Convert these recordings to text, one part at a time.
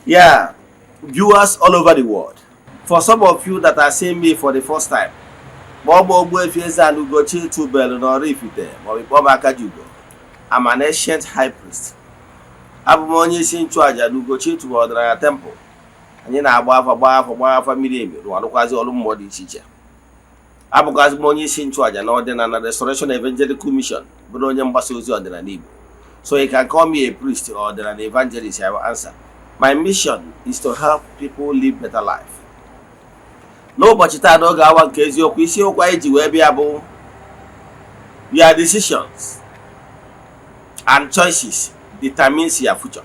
Yeah, viewers all over the world. For some of you that are seeing me for the first time, Ogbuefi Ezeana ugochitubelu na Oraifite maọbụ ịkpọ m aka ji ugo. I'm an ancient high priest. Abụ m onye isi nchụaja na ugochitubelu ọdịnala temple. Anyị na-agba afa miri emi rụọrụkwazi ọrụ mmụọ dị iche iche. Abụkwazi m onye isi nchụaja na ọdịnala Restoration Evangelical Mission, bụrụ onye mgbasa ozi ọdịnala Igbo. So you can call me a priest or an evangelist, I will answer. My mission is to help people live better life. N'ụbọchị taa n'oge awa nke eziokwu, isiokwu anyị ji wee bịa bụ your decisions and choices determines your future.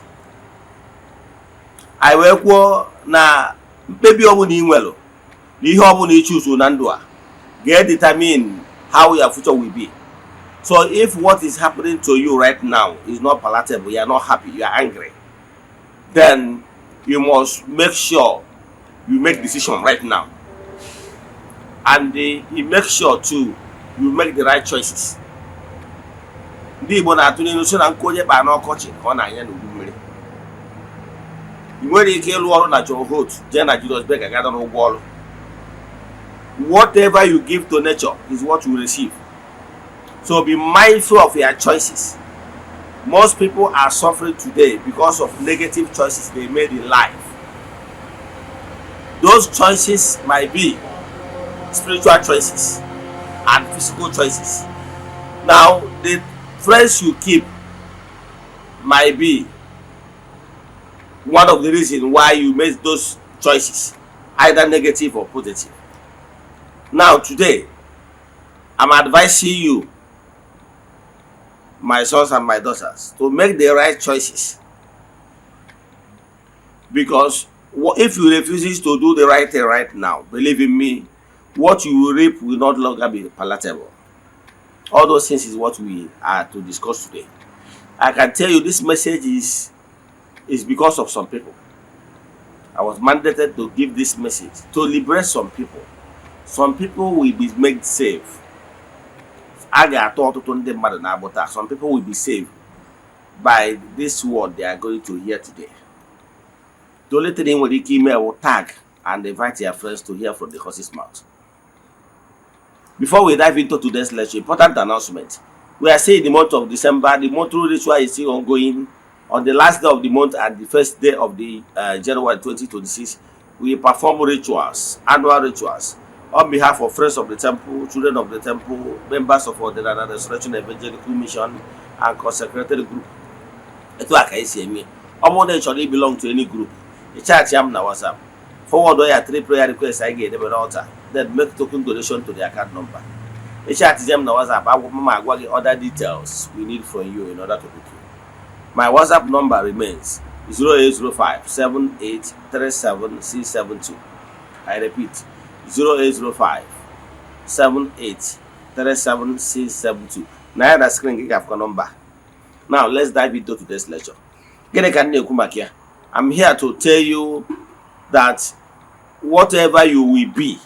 Anyị wee kwuo na mkpebi ọbụla ị nwere na ihe ọbụla ị choose na ndụ a ga-determine how your future will be. So if what is happening to you right now is not palatable, you are not happy, you are angry, then you must make sure you make decision right now. And you make sure too, you make the right choices. Ndị Igbo na-atụ n'ilu sị na nkụ onye kpaa n'ọkọchị ka ọ na-anya n'udu mmiri. I nwere ike ịlụ ọrụ na John Holt jee na Julius Berger gada n'ụgwọ ọrụ. Whatever you give to nature is what you receive. So be mindful of your choices. Most people are suffering today because of negative choices they made in life. Those choices might be spiritual choices and physical choices. Now, the friends you keep might be one of the reasons why you made those choices, either negative or positive. Now, today, I'm advising you, my sons and my daughters, to make the right choices. Because if you refuse to do the right thing right now, believe in me, what you will reap will not longer be palatable. All those things is what we are to discuss today. I can tell you this message is because of some people. I was mandated to give this message to liberate some people. Some people will be made safe. Some people will be saved by this word they are going to hear today. The only thing with the email will tag and invite your friends to hear from the horse's mouth. Before we dive into today's lecture, important announcement. We are saying the month of December, the monthly ritual is still ongoing. On the last day of the month and the first day of the January 2026, we perform rituals, annual rituals, on behalf of friends of the temple, children of the temple, members of the Restoration Evangelical Mission, and consecrated group. It's like I say, me. Actually belong to any group. The church am na WhatsApp. Forward your 3 prayer requests I get them an altar. Then make token donation to the account number. The chat is them na WhatsApp. I will other details we need from you in order to book you. My WhatsApp number remains 0805 7837 672. I repeat, 0805 7837 672. Now the screen give a number. Now let's dive into today's lecture. I'm here to tell you that whatever you will be,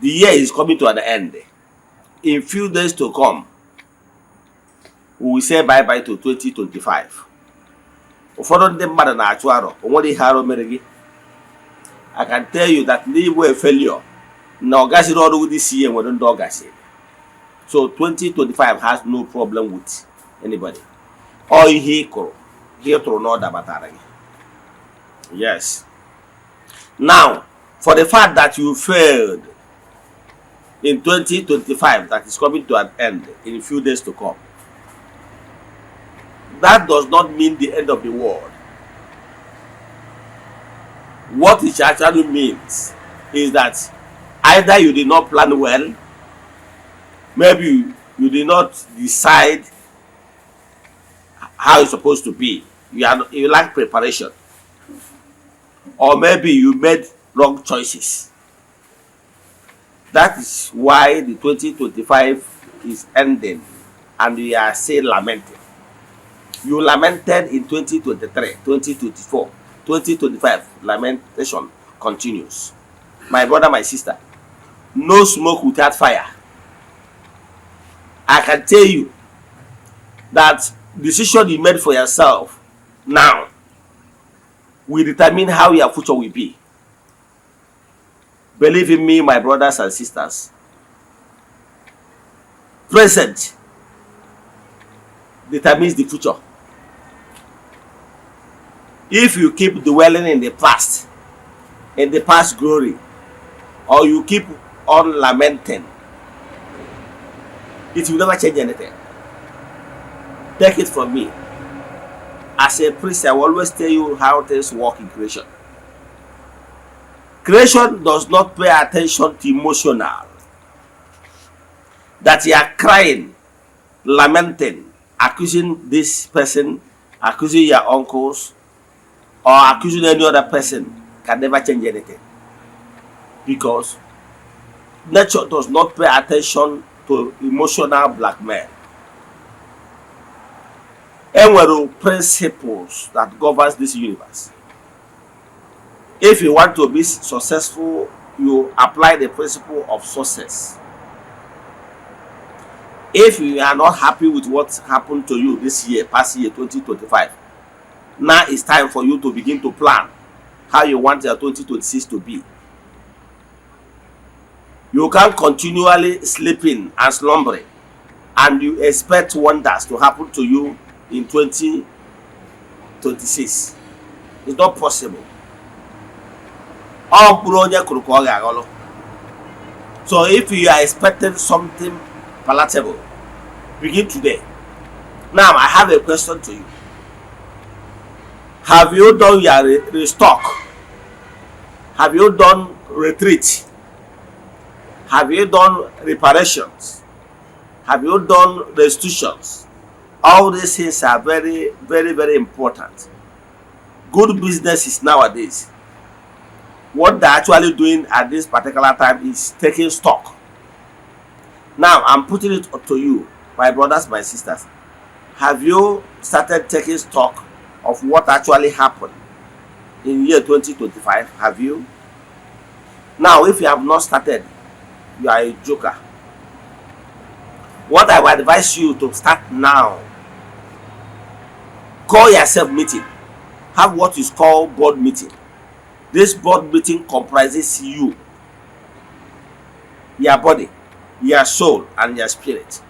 the year is coming to an end. In few days to come, we will say bye-bye to 2025. I can tell you that they were a failure. Now, guys, all this year we don't do. So 2025 has no problem with anybody. All here to know that. Yes. Now, for the fact that you failed in 2025, that is coming to an end in a few days to come, that does not mean the end of the world. What it actually means is that either you did not plan well, maybe you did not decide how it's supposed to be, you lack preparation, or maybe you made wrong choices. That is why the 2025 is ending and we are still lamenting. You lamented in 2023, 2024, 2025. Lamentation continues. My brother, my sister, no smoke without fire. I can tell you that decision you made for yourself now will determine how your future will be. Believe in me, my brothers and sisters. Present determines the future. If you keep dwelling in the past glory, or you keep on lamenting, it will never change anything. Take it from me. As a priest, I will always tell you how things work in creation. Creation does not pay attention to emotional. That you are crying, lamenting, accusing this person, accusing your uncles, or accusing any other person can never change anything. Because nature does not pay attention to emotional blackmail. There are principles that governs this universe. If you want to be successful, you apply the principle of success. If you are not happy with what happened to you this year, past year 2025, now it's time for you to begin to plan how you want your 2026 to be. You can't continually sleeping and slumbering and you expect wonders to happen to you in 2026. It's not possible. So if you are expecting something palatable, begin today. Now I have a question to you. Have you done your restock? Have you done retreat? Have you done reparations? Have you done restitutions? All these things are very, very, very important. Good businesses nowadays, what they're actually doing at this particular time is taking stock. Now, I'm putting it up to you, my brothers, my sisters. Have you started taking stock of what actually happened in year 2025? Have you? Now, if you have not started, you are a joker. What I would advise you to start now, call yourself meeting. Have what is called board meeting. This board meeting comprises you, your body, your soul, and your spirit.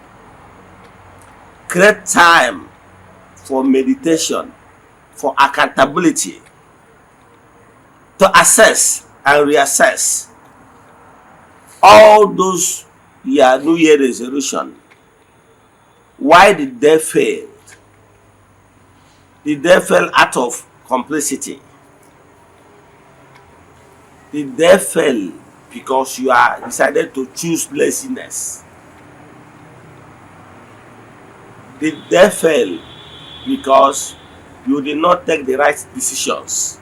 Create time for meditation, for accountability, to assess and reassess all those your New Year resolution. Why did they fail? Did they fail out of complicity? Did they fail because you are decided to choose laziness? Did they fail because you did not take the right decisions?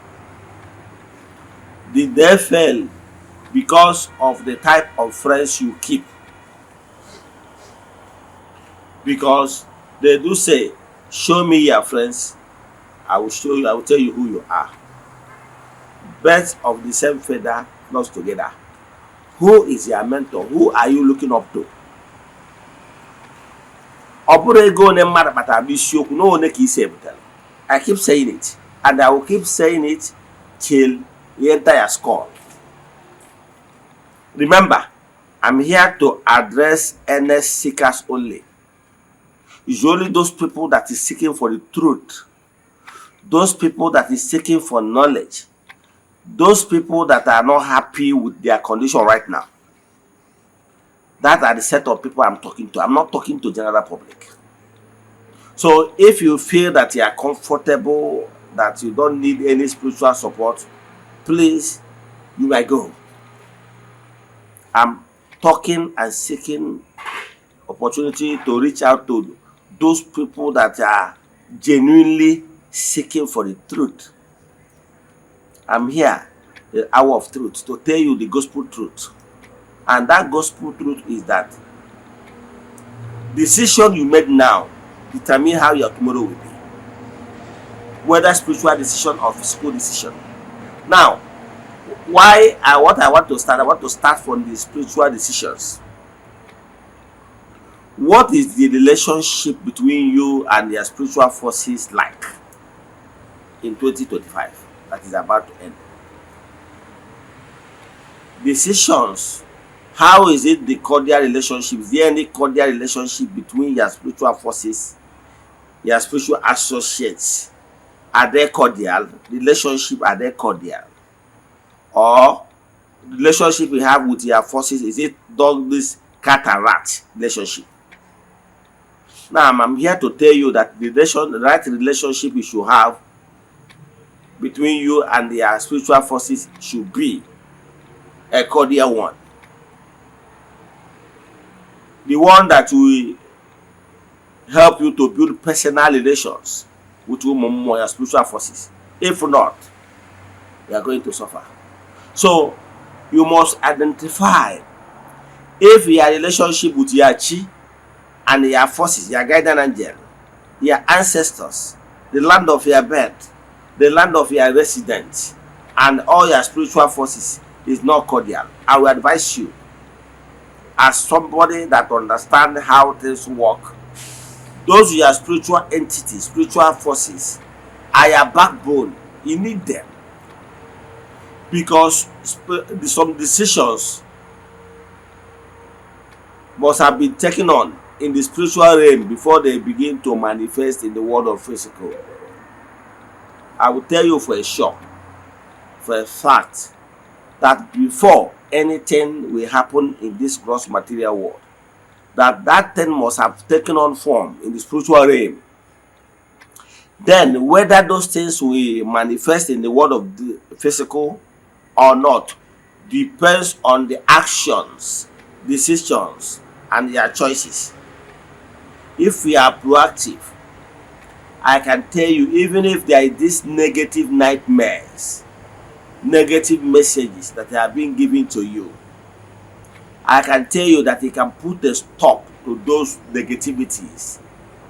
Did they fail because of the type of friends you keep? Because they do say, show me your friends, I will show you, I will tell you who you are. Birds of the same feather flock together. Who is your mentor? Who are you looking up to? I keep saying it, and I will keep saying it till the entire score. Remember, I'm here to address earnest seekers only. It's only those people that is seeking for the truth, those people that is seeking for knowledge, those people that are not happy with their condition right now. That are the set of people I'm talking to. I'm not talking to general public. So if you feel that you are comfortable, that you don't need any spiritual support, please, you might go. I'm talking and seeking opportunity to reach out to those people that are genuinely seeking for the truth. I'm here, the hour of truth, to tell you the gospel truth. And that gospel truth is that decision you made now determine how your tomorrow will be. Whether spiritual decision or physical decision. Now, what I want to start from the spiritual decisions. What is the relationship between you and your spiritual forces like in 2025? that is about to end. Decisions. How is it the cordial relationship? Is there any cordial relationship between your spiritual forces, your spiritual associates? Are they cordial? Relationship, are they cordial? Or relationship you have with your forces, is it dog this cat and rat relationship? Now I'm here to tell you that the right relationship you should have between you and your spiritual forces should be a cordial one. The one that will help you to build personal relations with your spiritual forces. If not, you are going to suffer. So you must identify if your relationship with your chi and your forces, your guardian angel, your ancestors, the land of your birth, the land of your residence, and all your spiritual forces is not cordial. I will advise you, as somebody that understands how things work, those your spiritual entities, spiritual forces, are your backbone. You need them, because some decisions must have been taken on in the spiritual realm before they begin to manifest in the world of physical. I will tell you for a sure, for a fact, that before anything will happen in this gross material world, that thing must have taken on form in the spiritual realm. Then whether those things will manifest in the world of the physical or not depends on the actions, decisions, and their choices. If we are proactive, I can tell you, even if there is this negative nightmares, negative messages that are being given to you, I can tell you that it can put a stop to those negativities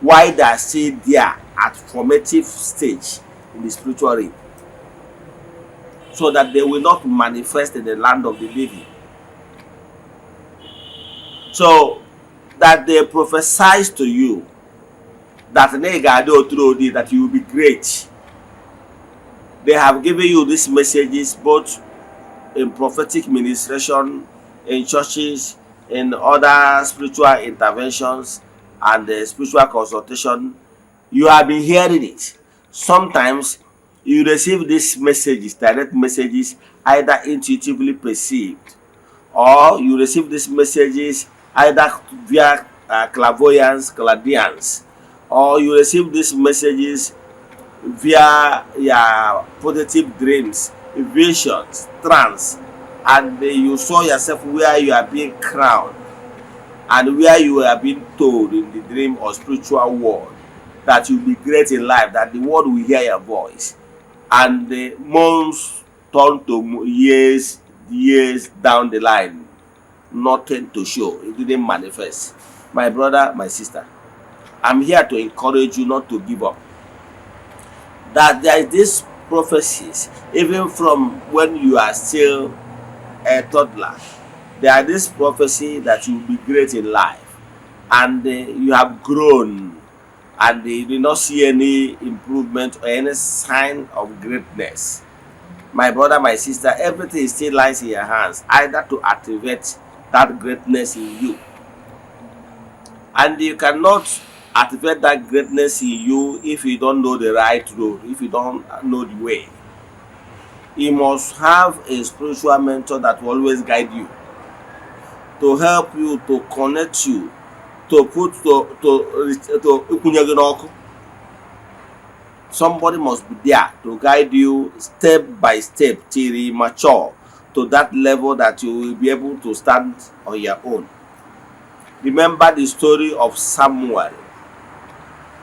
while they are still there at formative stage in the spiritual realm, so that they will not manifest in the land of the living. So that they prophesize to you that that you will be great. They have given you these messages both in prophetic ministration, in churches, in other spiritual interventions, and spiritual consultation. You have been hearing it. Sometimes you receive these messages, direct messages, either intuitively perceived, or you receive these messages either via clairvoyance, clairaudience, or you receive these messages via your positive dreams, visions, trance, and you saw yourself where you are being crowned, and where you are being told in the dream or spiritual world that you'll be great in life, that the world will hear your voice, and the months turn to years down the line, nothing to show. It didn't manifest. My brother, my sister, I'm here to encourage you not to give up. That there is these prophecies, even from when you are still a toddler. There are this prophecy that you will be great in life, and you have grown, and you do not see any improvement or any sign of greatness. My brother, my sister, everything still lies in your hands, either to activate that greatness in you. And you cannot activate that greatness in you if you don't know the right road, if you don't know the way. You must have a spiritual mentor that will always guide you, to help you, to connect you, to put to somebody must be there to guide you step by step till you mature to that level that you will be able to stand on your own. Remember the story of Samuel,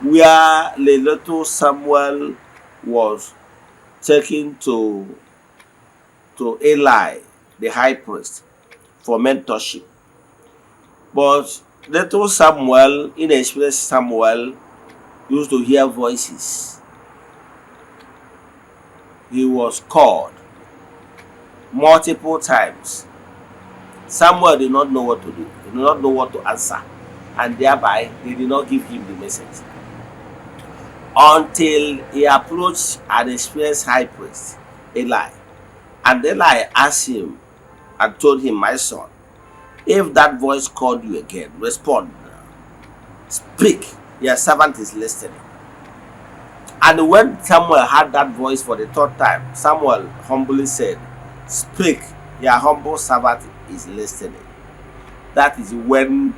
where the little Samuel was taken to Eli, the high priest, for mentorship. But little Samuel, inexperienced Samuel, used to hear voices. He was called multiple times. Samuel did not know what to do. He did not know what to answer. And thereby, they did not give him the message. Until he approached an experienced high priest Eli. And Eli asked him and told him, my son, if that voice called you again, respond. Speak, your servant is listening. And when Samuel had that voice for the third time, Samuel humbly said, speak, your humble servant is listening. That is when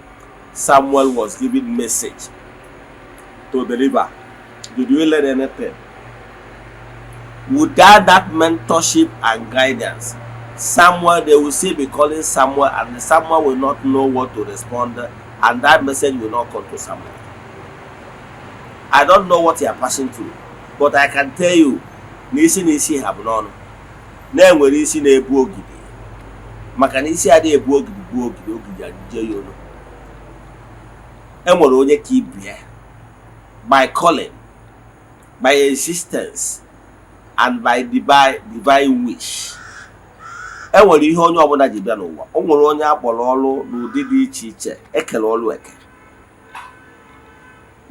Samuel was giving message to the river. Did you learn anything? Without that mentorship and guidance, Samuel, they will still be calling Samuel, and Samuel will not know what to respond, and that message will not come to Samuel. I don't know what you are passing through, but I can tell you, n'isi have none. Na-enwere isi na-ebu ogidi, maka na isi adịghị ebu ogidi bụ ogidi ajije ya olu. Enwere onye ka ibie by calling, by existence, and by divine wish. Enwere ihe onye ọbụla ji bịa n'ụwa. O nwere onye akpọrọ ọrụ n'ụdị dị iche iche, ekele ọrụ eke.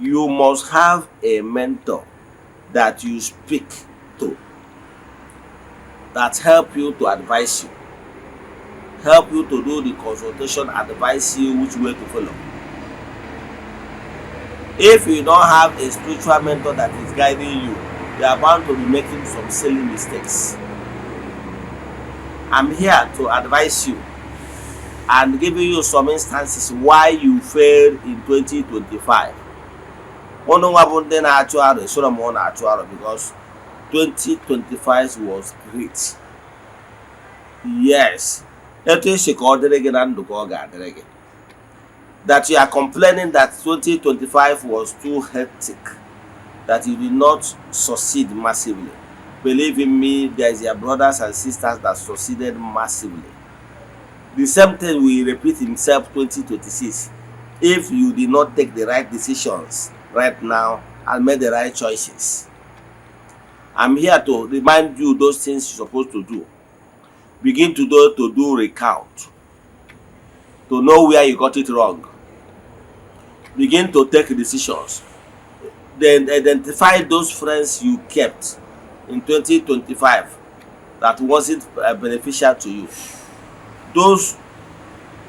You must have a mentor that you speak to, that help you to advise you, help you to do the consultation, advise you which way to follow. If you don't have a spiritual mentor that is guiding you, you are bound to be making some silly mistakes. I'm here to advise you and giving you some instances why you failed in 2025. Because 2025 was great. Yes. That you are complaining that 2025 was too hectic, that you did not succeed massively. Believe in me, there is your brothers and sisters that succeeded massively. The same thing will repeat himself 2026 if you did not take the right decisions right now and make the right choices. I'm here to remind you those things you're supposed to do. Begin to do recount, to know where you got it wrong. Begin to take decisions. Then identify those friends you kept in 2025 that wasn't beneficial to you. Those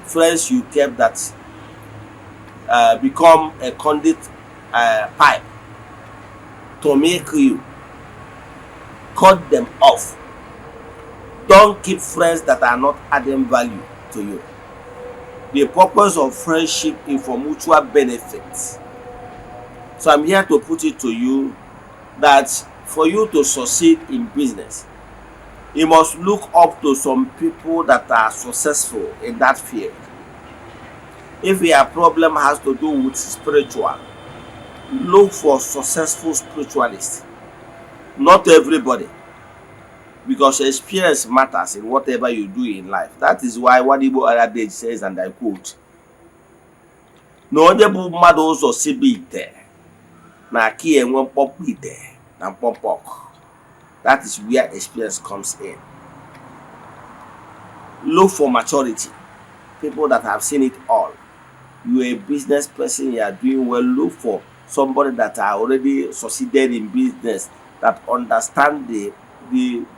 friends you kept that become a conduit pipe to make you. Cut them off. Don't keep friends that are not adding value to you. The purpose of friendship is for mutual benefit. So I'm here to put it to you that for you to succeed in business, you must look up to some people that are successful in that field. If your problem has to do with spiritual, look for successful spiritualists. Not everybody, because experience matters in whatever you do in life. That is why what Igbo adage says, and I quote, na onye bụ mmadụ ụzọ sibe ite na aki enwe mkpọpụ ite na mkpọpọk. That is where experience comes in. Look for maturity, people that have seen it all. You are a business person, you are doing well. Look for somebody that are already succeeded in business, that understand the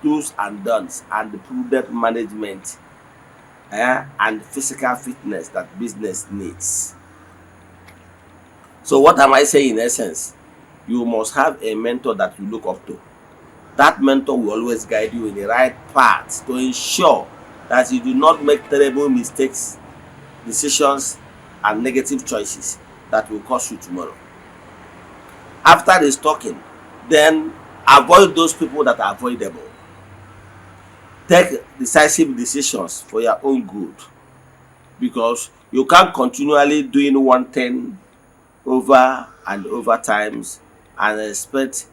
do's and don'ts and the prudent management and physical fitness that business needs. So what am I saying in essence? You must have a mentor that you look up to. That mentor will always guide you in the right path to ensure that you do not make terrible mistakes, decisions, and negative choices that will cost you tomorrow. After this talking, then avoid those people that are avoidable. Take decisive decisions for your own good, because you can't continually doing one thing over and over times and expect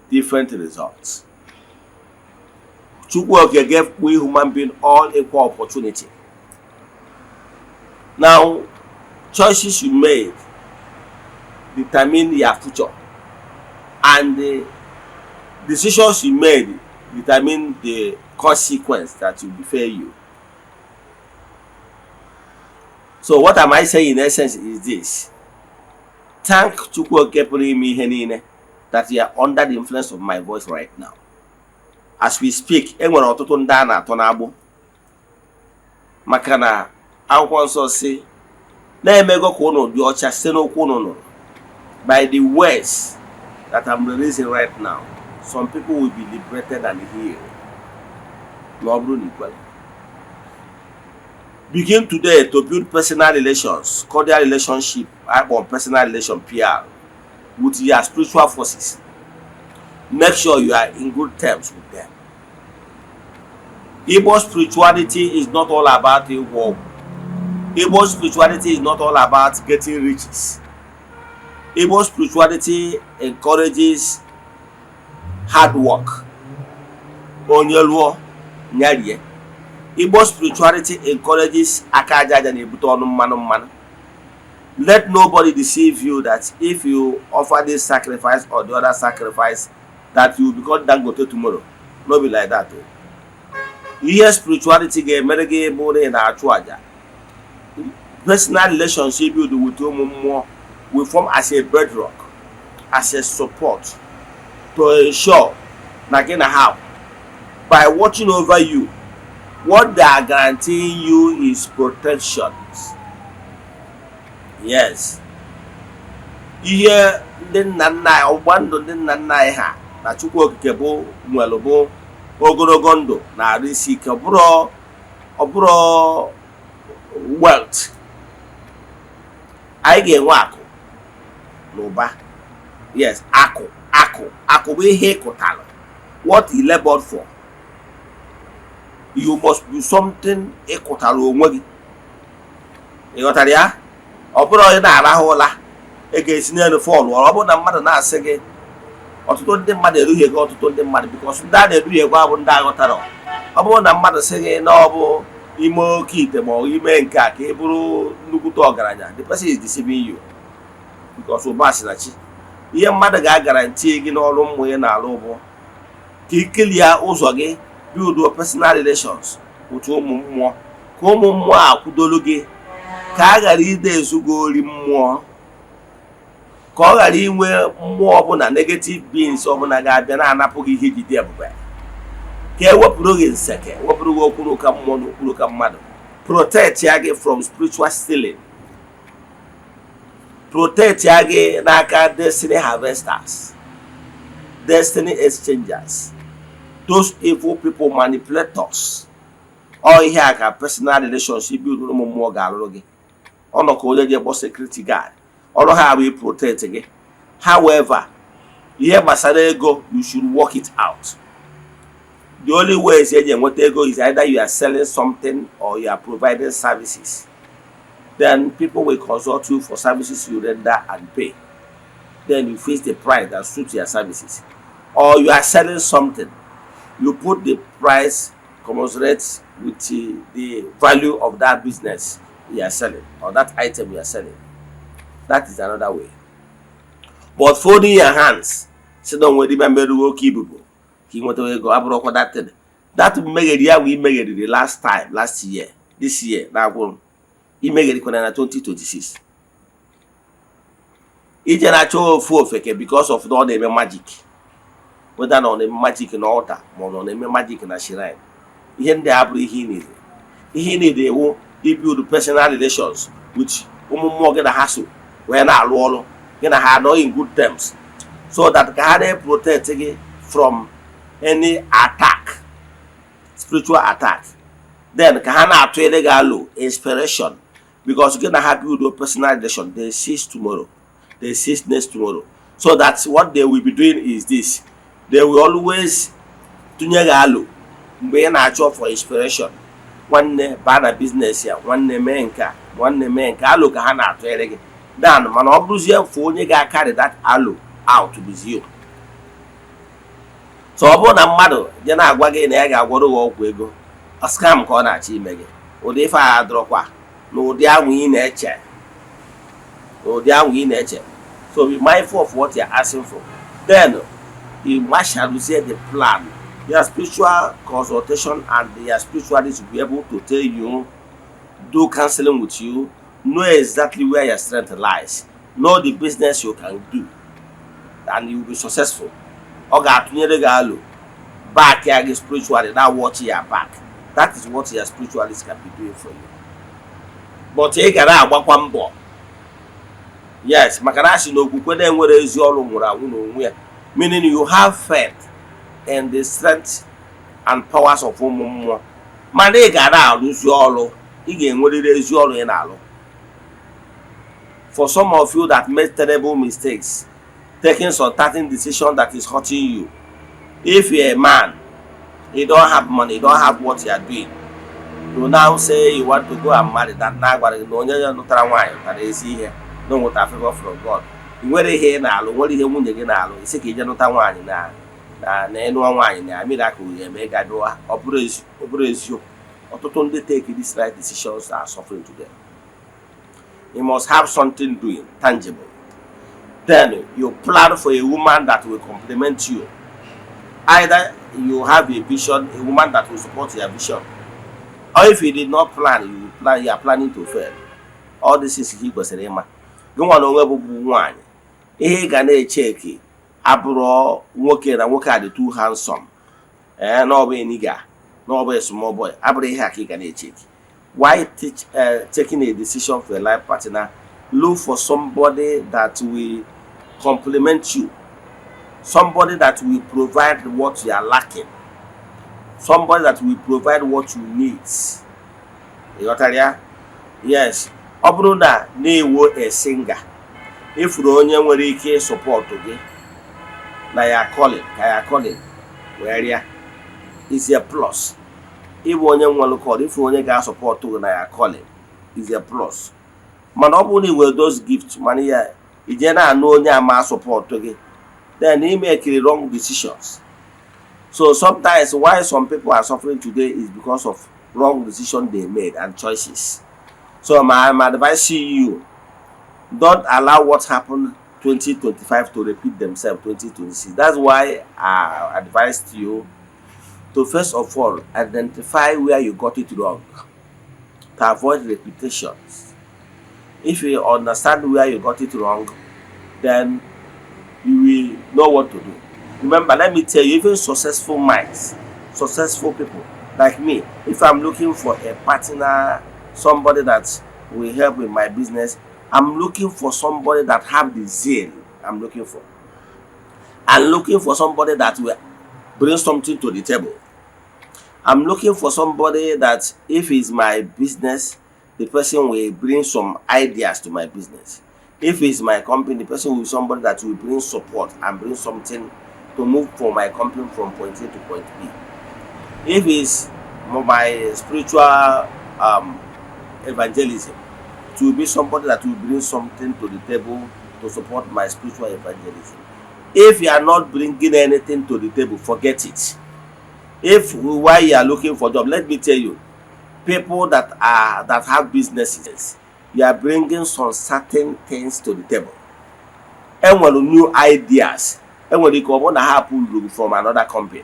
different results. Chukwuoke gave we human beings all equal opportunity. Now, choices you made determine your future, and the decisions you made determine the consequence that will befall you. So what am I saying in essence is this: thank Chukwuoke that you are under the influence of my voice right now. as we speak, enwere ọtụtụ ndị a na-atọ n'agbụ maka na akwụkwọ nsọ si na-emego ka unu dị ọcha site n'okwu unu nụrụ. By the words that I'm releasing right now, some people will be liberated and healed. Begin today to build personal relations, cordial relationship, personal relation PR with your spiritual forces. Make sure you are in good terms with them. Igbo spirituality is not all about a war. Igbo spirituality is not all about getting riches. Igbo spirituality encourages hard work. Igbo spirituality encourages akajaja na ebuto ọnụ mmanụ. Let nobody deceive you that if you offer this sacrifice or the other sacrifice that you will become Dangote tomorrow. No be like that. Here spirituality ga-emere gị ebe onye na-achụ aja. Personal relationship build with ụmụ will form as a bedrock, as a support to ensure na gị na ha by watching over you. What they are guaranteeing you is protection. Yes. Ihe ndị nna nna anyị, ọgba ndụ ndị nna nna anyị ha na Chukwu Okike bụ nwere bụ ogologo ndụ na arụ isi ike. Ọ bụrụ wealth. Anyị ga-enwe akụ na ụba. Yes, akụ bụ ihe ịkụtara. What he labored for. You must do something ịkụtara onwe gị. Ịghọtara ya? Ọ bụrụ onye na-arahụ ụla ga-esi n'elu fọlụ. Ọ bụrụ na mmadụ na-asị gị ọtụtụ ndị mmadụ erughị gị ọtụtụ ndị mmadụ because ndị a na-erughị gị abụ ndị aghọtara. Ọ bụrụ na mmadụ sị gị na ọ bụ ime oke ite ma ọ ime nke a ka ị bụrụ nnukwute ọgaranya, the person is deceiving you because ụba sị na chi. Ihe mmadụ ga-agaranti gị n'ọrụ mmụọ ị na-alụ bụ ka ikili ya ụzọ gị build personal relations with ụmụ mmụọ, ka ụmụ mmụọ a kwudolu gị ka a ghara ide ezugo ori mmụọ, ka ọ ghara inwe mmụọ ọbụla negative beings ọbụla ga-abịa na-anapụ gị ihe jide ebube, ka ewepụrụ gị nseke, wepụrụ gị okpuru ka mmụọ na okpuru ka mmadụ. Protect ya gị from spiritual stealing. Protect ya gị n'aka destiny harvesters, destiny exchangers, those evil people, manipulators. All ihe a ka personal relationship build ụmụ mmụọ ga-alụrụ gị. Ọnọ ka onye ga-ekpọ security guard. Ọrụ ha bụ protect gị. However, ihe gbasara ego, you should work it out. The only way is eji enweta ego is either you are selling something or you are providing services. Then people will consult you for services you render and pay. Then you fix the price that suits your services. Or you are selling something. You put the price commensurate with the value of that business you are selling or that item you are selling. That is another way. But folding your hands, sit down with the member keep that thing. That we made it the last year, this year. Now he made it in 2026. It's a natural fake because of all the magic. Whether on the magic in altar, or on the magic in a shrine. He need he build personal relations which more get a hassle when I roll, get a hard in good terms. So that God protect from any attack, spiritual attack. Then Kahana Twelegalo inspiration. Because you're gonna have you do personal relation, they cease tomorrow. They cease next tomorrow. So that's what they will be doing is this. They will always tunyegalo mgbe na-achọ for inspiration. Nwanne bana business ya, nwanne mee nka alo ka ha na-atụere gị. Dan mana ọ bụrụzie for onye ga-carry that alo out to you. So ọ bụrụ na mmadụ je na-agwa gị na ya ga-agwọrọ gị ọgwụ ego, scam ka ọ na-achọ ime gị. Ụdị ife a adọrọkwa na ụdị ahụ ị na-eche. So be mindful of what you're asking for. Then you must shall the plan. Your spiritual consultation and your spiritualist will be able to tell you, do counseling with you, know exactly where your strength lies, know the business you can do, and you will be successful. back here spiritually, now watch your back. That is what your spiritualists can be doing for you. But you can agbakwa mbọ. Yes, maka na asị na okwukwe na-enwere ezi ọrụ nwụrụ anwụ n'onwe ya, meaning you have faith in the strength and powers of ụmụ mmụọ. Mana ị ga na-arụzi ọrụ, ị ga-enwerịrị ezi ọrụ ị na-alụ. For some of you that made terrible mistakes, taking some certain decision that is hurting you. If you're a man, you don't have money, you don't have what you are doing, you now say you want to go and marry that no with a favor from God. You wear here now, what is your wound again now? It's a kid, not a wine now. And no wine, I mean, I could make a door, operate you, or to only take these right decisions that are suffering today. You must have something doing, tangible. Then you plan for a woman that will complement you. Either you have a vision, a woman that will support your vision, or if you did not plan, you are planning to fail. All this is he was a man. Go on over one. He can check it. Abro working and work at the too handsome. And no way nigger, no way small boy. Abro hacky can check. Why taking a decision for a life partner? Look for somebody that will complement you. Somebody that will provide what you are lacking. Somebody that will provide what you need. You got it? Yes. Obruda na-ewo a singer. If you onye nwere ike support gị na ya calling where ya is a plus. If onye nwere call, if onye ga support gị na ya calling is a plus. Mana ọ bụrụ na iwe those gifts money ya ije na anụ onye ama support gị, then he make wrong decisions. So sometimes why some people are suffering today is because of wrong decisions they made and choices. So my advice to you, don't allow what happened 2025 to repeat themselves 2026. That's why I advised you to first of all identify where you got it wrong to avoid repetitions. If you understand where you got it wrong, then you will know what to do. Remember, let me tell you, even successful minds, successful people like me, if I'm looking for a partner, somebody that will help with my business, I'm looking for somebody that have the zeal I'm looking for. I'm looking for somebody that will bring something to the table. I'm looking for somebody that if it's my business, the person will bring some ideas to my business. If it's my company, the person will be somebody that will bring support and bring something to move for my company from point A to point B. If it's my spiritual evangelism, it will be somebody that will bring something to the table to support my spiritual evangelism. If you are not bringing anything to the table, forget it. If while you are looking for a job, let me tell you, people that have businesses, you are bringing some certain things to the table. And when new ideas, and when you come on happen from another company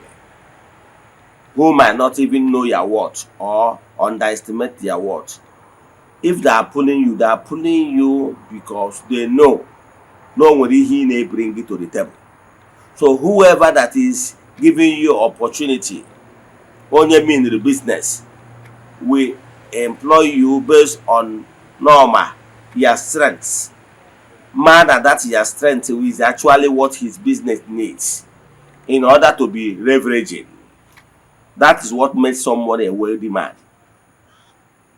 who might not even know your worth or underestimate your worth. If they are pulling you because they know nobody he may bring it to the table. So whoever that is giving you opportunity, only mean the business, will employ you based on normal, your strengths. Man, that your strength is actually what his business needs in order to be leveraging. That is what makes somebody a wealthy man.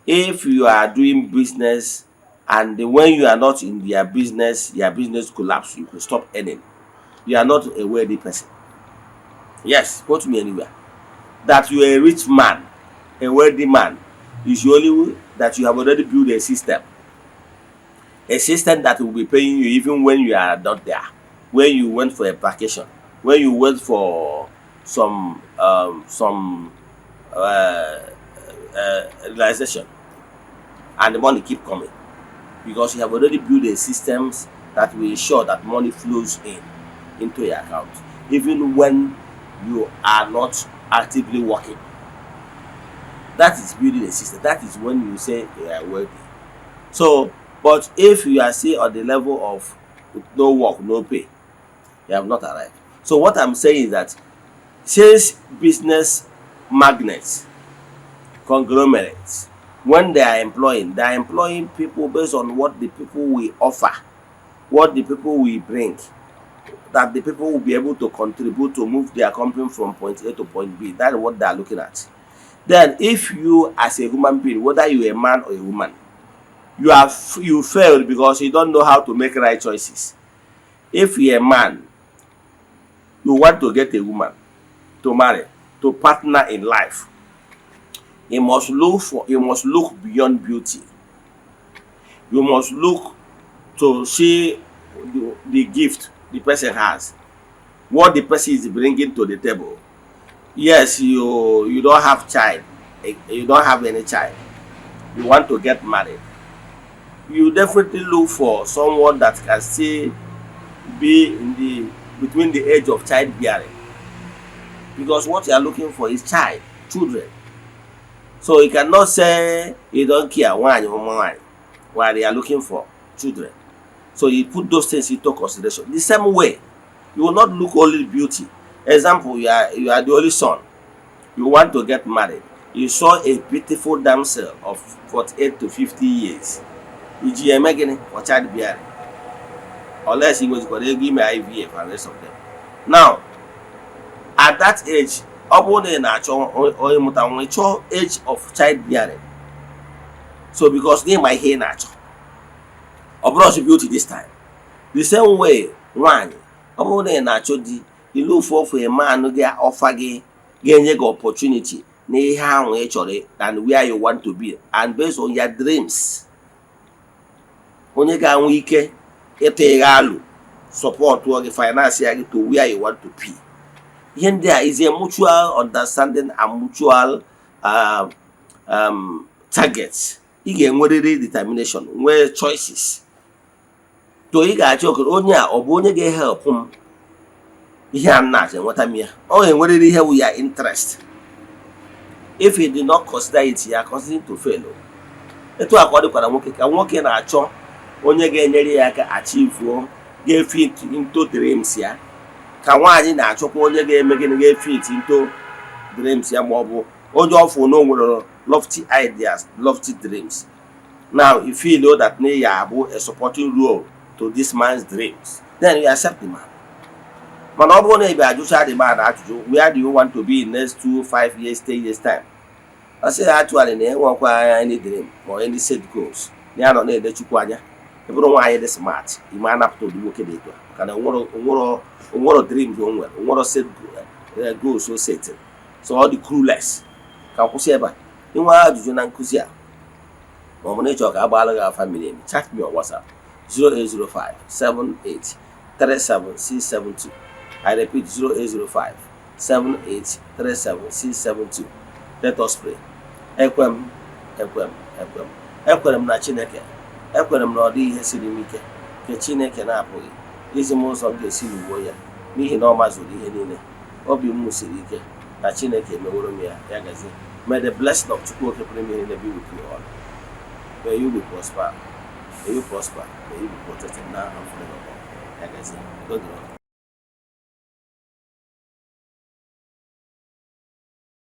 If you are doing business and when you are not in your business collapse, you will stop earning. You are not a wealthy person. Yes, quote me anywhere. That you are a rich man, a wealthy man, is only that you have already built a system. A system that will be paying you even when you are not there. When you went for a vacation, when you went for some realization, and the money keep coming because you have already built a systems that will ensure that money flows into your account even when you are not actively working. That is building a system. That is when you say you are wealthy. So, but if you are still on the level of no work, no pay, you have not arrived. So what I'm saying is that Since business magnates, conglomerates, when they are employing people based on what the people will offer, what the people will bring, that the people will be able to contribute to move their company from point A to point B. That is what they are looking at. Then if you as a human being, whether you are a man or a woman, you failed because you don't know how to make right choices. If you are a man, you want to get a woman to marry, to partner in life, you must look beyond beauty. You must look to see the gift the person has, what the person is bringing to the table. Yes, you don't have child, you don't have any child, you want to get married, you definitely look for someone that can still be in the between the age of childbearing, because what you are looking for is children. So you cannot say you don't care one while you are looking for children. So you put those things into consideration. The same way, you will not look only beauty. Example, you are the only son, you want to get married, you saw a beautiful damsel of 48 to 50 years, iji eme gịnị for childbearing, unless he was going to give me IVF and the rest of them. Now at that age, ọ bụrụ na ị na-achọ onye mụta nwa, ị chọọ age of childbearing. So because n'ịma ihe ị na-achọ, ọ bụrụ beauty this time. The same way, nwaanyị, ọ bụrụ na ị na-achọ di, you look for a man ga-offer gị, ga-enye gị opportunity na ihe ahụ ị chọrọ and where you want to be, and based on your dreams. Onye ga-enwe ike ịtụ gị alụ, support gị, finance gị to where you want to be. Here there is a mutual understanding and mutual targets. You get nwere determination, nwere choices. To ị ga-achọ okere onye a ọ bụ onye ga-help m ihe a na-achọ nweta m ya, ọ nwere ihe wu ya interest. If he did not consider it, ya consider to fail. Etu a ka ọ dịkwara nwoke, ka nwoke na-achọ onye ga-enyere ya aka achieve, ga-fit into dreams ya, ka nwaanyị na-achọkwa onye ga-eme gịnị, ga-fit into dreams ya, ma ọ bụ onye ọfụ na o nwere lofty ideas, lofty dreams. Now you feel that you have a supporting role to this man's dreams, then you accept the man. But not only if I just had the man, where do you want to be in next 2, 5 years, 10 years time? I say actually, they won't require any dream or any set goals. They are not there to quanya. If you don't want to smart, you might have to do okay. Because what dreams don't well, what set goals so set. So all the clueless. Can you say about? You want to do an kusia. When talk about our family, chat me on WhatsApp 0805 78 37 672. I repeat 0805 78 37 672. Let us pray. Ekwem na Chineke. Ekwem na ọ dị ihe siri m ike nke Chineke na-apụghị izi m ụzọ ga-esi n'ugbo ya, n'ihi na ọ mazuru ihe niile. Obi m siri ike na Chineke meworo m ya, ya gazie. May the blessing of Chukwu Oke Pụrụ Ime Ihe be with you all. May you be prosper. May you prosper. May you be protected now and forevermore. Ya gazie. God bless.